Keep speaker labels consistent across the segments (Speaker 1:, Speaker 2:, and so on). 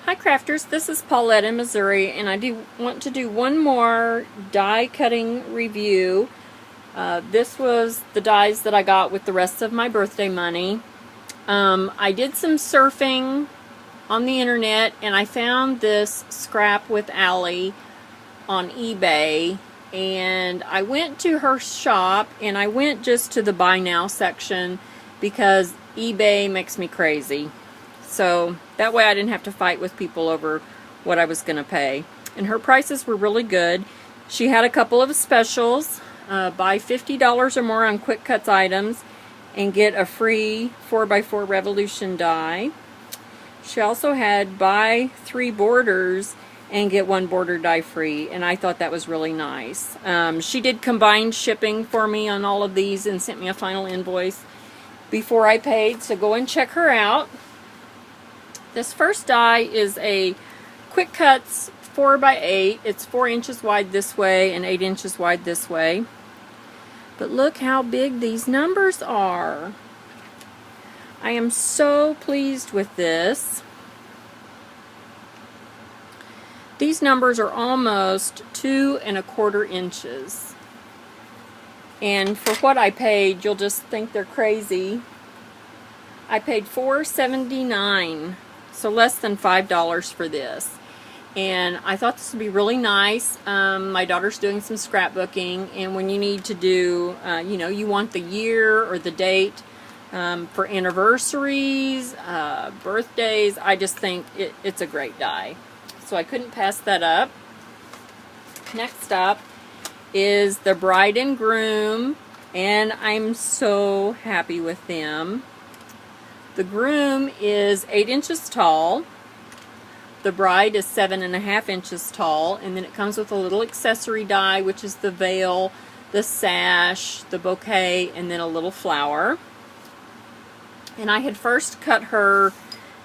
Speaker 1: Hi crafters, this is Paulette in Missouri, and I do want to do one more die cutting review. This was the dies that I got with the rest of my birthday money. I did some surfing on the internet and I found this Scrap with Ali on eBay, and I went to her shop and I went just to the buy now section because eBay makes me crazy. So that way I didn't have to fight with people over what I was going to pay. And her prices were really good. She had a couple of specials. Buy $50 or more on Quickutz items and get a free 4x4 Revolution die. She also had buy 3 borders and get 1 border die free, and I thought that was really nice. She did combined shipping for me on all of these and sent me a final invoice before I paid, so go and check her out. This first die is a Quickutz 4x8. It's 4 inches wide this way and 8 inches wide this way. But look how big these numbers are. I am so pleased with this. These numbers are almost 2 1/4 inches. And for what I paid, you'll just think they're crazy. I paid $4.79. So less than $5 for this. And I thought this would be really nice. My daughter's doing some scrapbooking, and when you need to do, you want the year or the date for anniversaries, birthdays, I just think it's a great die. So I couldn't pass that up. Next up is the bride and groom, and I'm so happy with them. The groom is 8 inches tall. The bride is 7.5 inches tall, and then it comes with a little accessory die, which is the veil, the sash, the bouquet, and then a little flower. And I had first cut her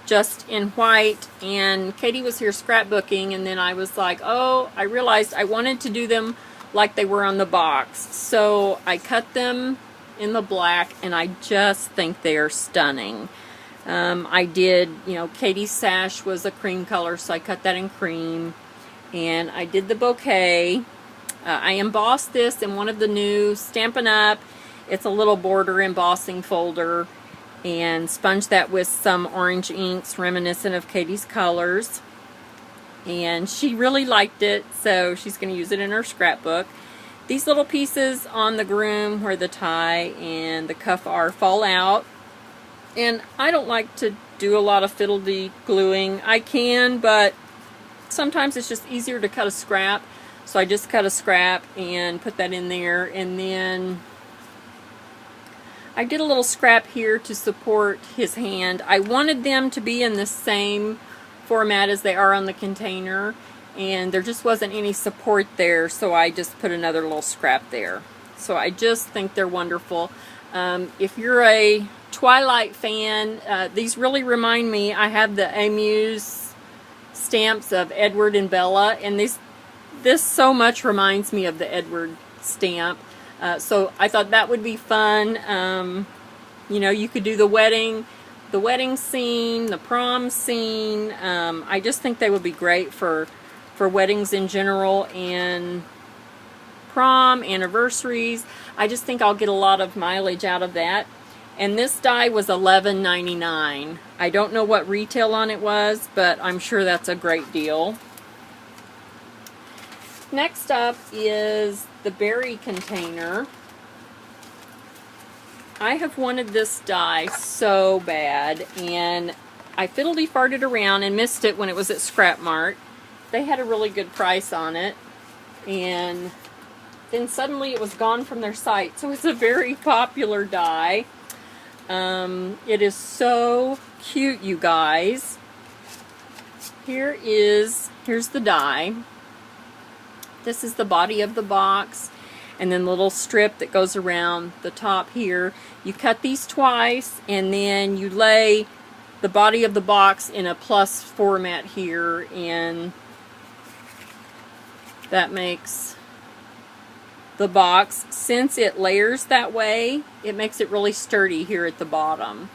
Speaker 1: just in white, and Katie was here scrapbooking, and then I was like, oh, I realized I wanted to do them like they were on the box. So I cut them in the black, and I just think they are stunning. I did, Katie's sash was a cream color, so I cut that in cream, and I did the bouquet. I embossed this in one of the new Stampin' Up! It's a little border embossing folder, and sponged that with some orange inks reminiscent of Katie's colors, and she really liked it, so she's going to use it in her scrapbook. These little pieces on the groom where the tie and the cuff are fall out, and I don't like to do a lot of fiddle-dee gluing. I can, but sometimes it's just easier to cut a scrap, so I just cut a scrap and put that in there. And then I did a little scrap here to support his hand. I wanted them to be in the same format as they are on the container, and there just wasn't any support there, so I just put another little scrap there. So I just think they're wonderful. If you're a Twilight fan, these really remind me. I have the Amuse stamps of Edward and Bella, and this so much reminds me of the Edward stamp. So I thought that would be fun. You could do the wedding scene, the prom scene. I just think they would be great for weddings in general, and prom, anniversaries. I just think I'll get a lot of mileage out of that. And this die was $11.99. I don't know what retail on it was, but I'm sure that's a great deal. Next up is the berry container. I have wanted this die so bad, and I fiddle-dee-farted around and missed it when it was at Scrap Mart. They had a really good price on it, and then suddenly it was gone from their site. So it's a very popular die. It is so cute, you guys. Here's the die. This is the body of the box, and then the little strip that goes around the top here. You cut these twice, and then you lay the body of the box in a plus format here, and that makes the box, since it layers that way, it makes it really sturdy here at the bottom.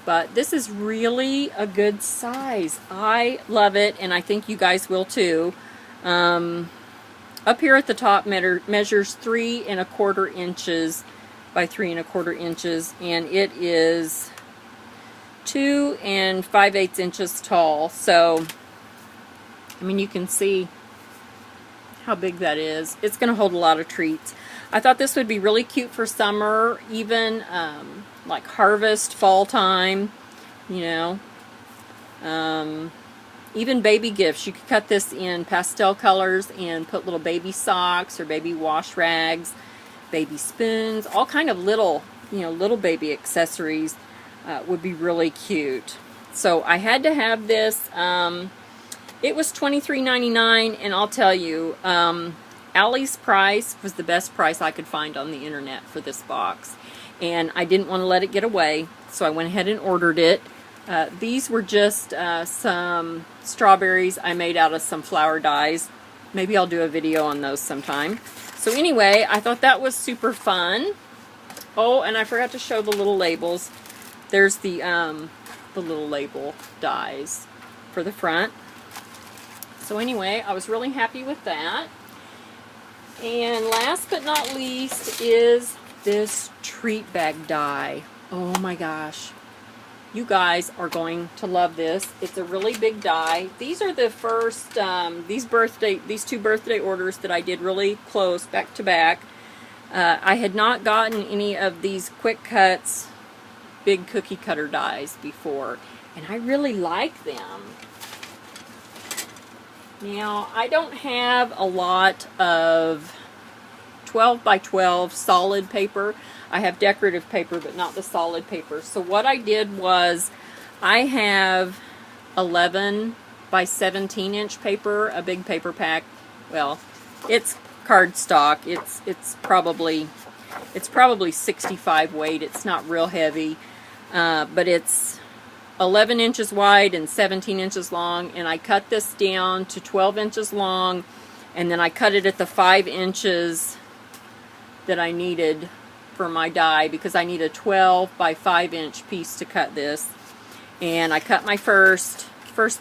Speaker 1: But this is really a good size. I love it, and I think you guys will too. Up here at the top measures 3 1/4 inches by 3 1/4 inches, and it is 2 5/8 inches tall. So, I mean, you can see how big that is. It's going to hold a lot of treats. I thought this would be really cute for summer, even like harvest, fall time, you know. Even baby gifts. You could cut this in pastel colors and put little baby socks or baby wash rags, baby spoons, all kind of little, you know, little baby accessories would be really cute. So I had to have this. It was $23.99, and I'll tell you, Allie's price was the best price I could find on the internet for this box. And I didn't want to let it get away, so I went ahead and ordered it. These were just some strawberries I made out of some flower dyes. Maybe I'll do a video on those sometime. So anyway, I thought that was super fun. Oh, and I forgot to show the little labels. There's the little label dies for the front. So anyway, I was really happy with that. And last but not least is this treat bag die. Oh my gosh. You guys are going to love this. It's a really big die. These are the first, these two birthday orders that I did really close, back to back. I had not gotten any of these Quickutz big cookie cutter dies before, and I really like them. Now, I don't have a lot of 12 by 12 solid paper. I have decorative paper, but not the solid paper. So what I did was, I have 11 by 17 inch paper, a big paper pack. Well, it's cardstock. It's probably 65 weight. It's not real heavy, but it's 11 inches wide and 17 inches long, and I cut this down to 12 inches long, and then I cut it at the 5 inches that I needed for my die, because I need a 12 by 5 inch piece to cut this. And I cut my first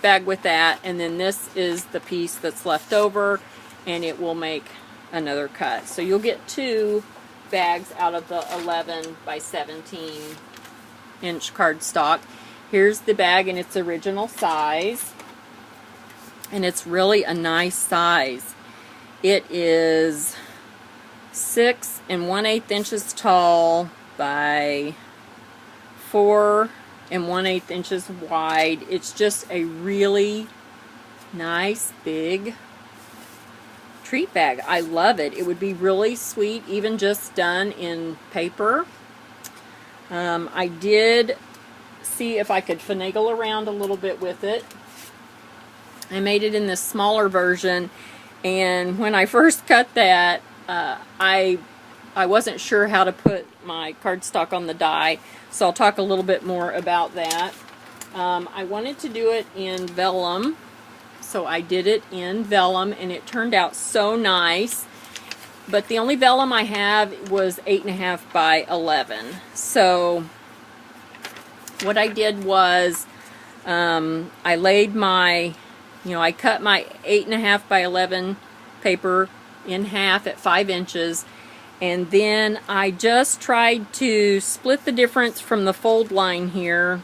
Speaker 1: bag with that, and then this is the piece that's left over, and it will make another cut. So you'll get 2 bags out of the 11 by 17 inch cardstock. Here's the bag in its original size, and it's really a nice size. It is 6 1/8 inches tall by 4 1/8 inches wide. It's just a really nice big treat bag. I love it. It would be really sweet even just done in paper. I did see if I could finagle around a little bit with it. I made it in this smaller version, and when I first cut that, I wasn't sure how to put my cardstock on the die, so I'll talk a little bit more about that. I wanted to do it in vellum, so I did it in vellum, and it turned out so nice. But the only vellum I have was 8.5 by 11. So what I did was, I laid my, I cut my 8.5 by 11 paper in half at 5 inches, and then I just tried to split the difference from the fold line here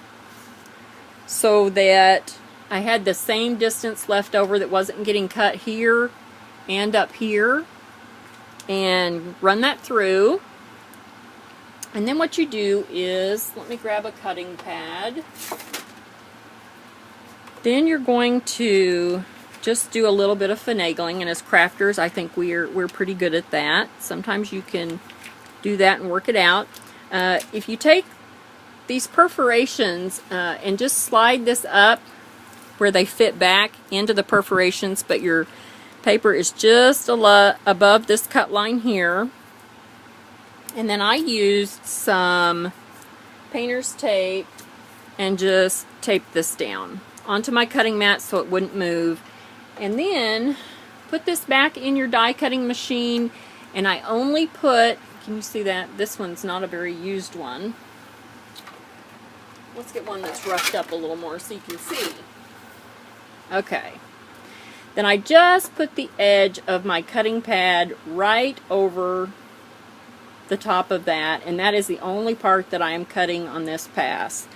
Speaker 1: so that I had the same distance left over that wasn't getting cut here and up here, and run that through. And then what you do is, let me grab a cutting pad. Then you're going to just do a little bit of finagling, and as crafters, I think we're pretty good at that. Sometimes you can do that and work it out. If you take these perforations and just slide this up where they fit back into the perforations, but your paper is just above this cut line here. And then I used some painter's tape and just taped this down onto my cutting mat so it wouldn't move. And then put this back in your die cutting machine, and I only put, can you see that? This one's not a very used one. Let's get one that's roughed up a little more so you can see. Okay. Then I just put the edge of my cutting pad right over the top of that, and that is the only part that I am cutting on this pass.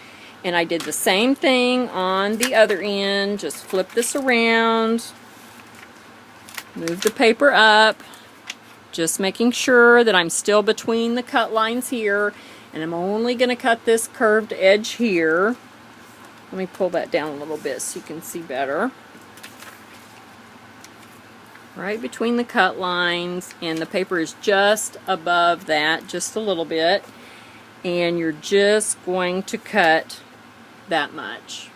Speaker 1: And I did the same thing on the other end. Just flip this around, move the paper up, just making sure that I'm still between the cut lines here, and I'm only going to cut this curved edge here. Let me pull that down a little bit so you can see better. Right between the cut lines, and the paper is just above that, just a little bit, and you're just going to cut that much.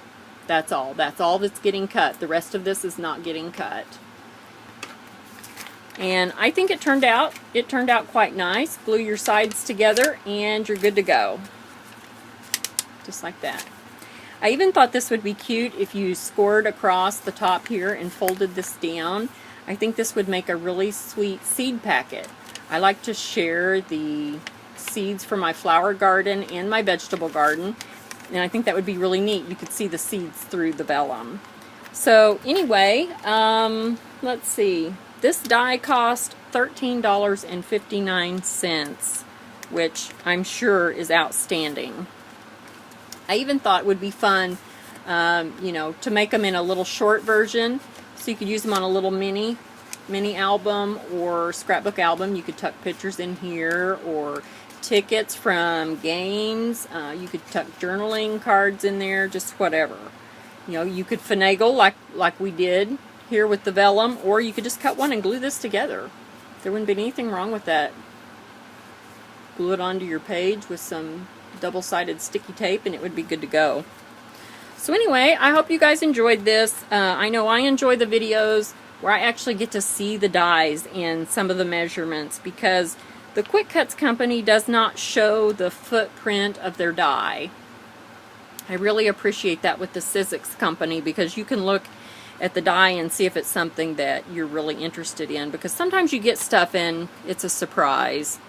Speaker 1: That's all that's getting cut. The rest of this is not getting cut. And I think it turned out quite nice. Glue your sides together and you're good to go. Just like that. I even thought this would be cute if you scored across the top here and folded this down. I think this would make a really sweet seed packet. I like to share the seeds for my flower garden and my vegetable garden, and I think that would be really neat. You could see the seeds through the vellum. So anyway, let's see. This die cost $13.59, which I'm sure is outstanding. I even thought it would be fun, you know, to make them in a little short version, so you could use them on a little mini album or scrapbook album. You could tuck pictures in here, or tickets from games. You could tuck journaling cards in there, just whatever. You know, you could finagle like we did here with the vellum, or you could just cut one and glue this together. There wouldn't be anything wrong with that. Glue it onto your page with some double-sided sticky tape and it would be good to go. So anyway, I hope you guys enjoyed this. I know I enjoy the videos where I actually get to see the dies and some of the measurements, because the Quickutz company does not show the footprint of their die. I really appreciate that with the Sizzix company, because you can look at the die and see if it's something that you're really interested in, because sometimes you get stuff and it's a surprise.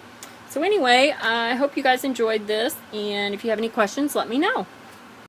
Speaker 1: So anyway, I hope you guys enjoyed this, and if you have any questions, let me know.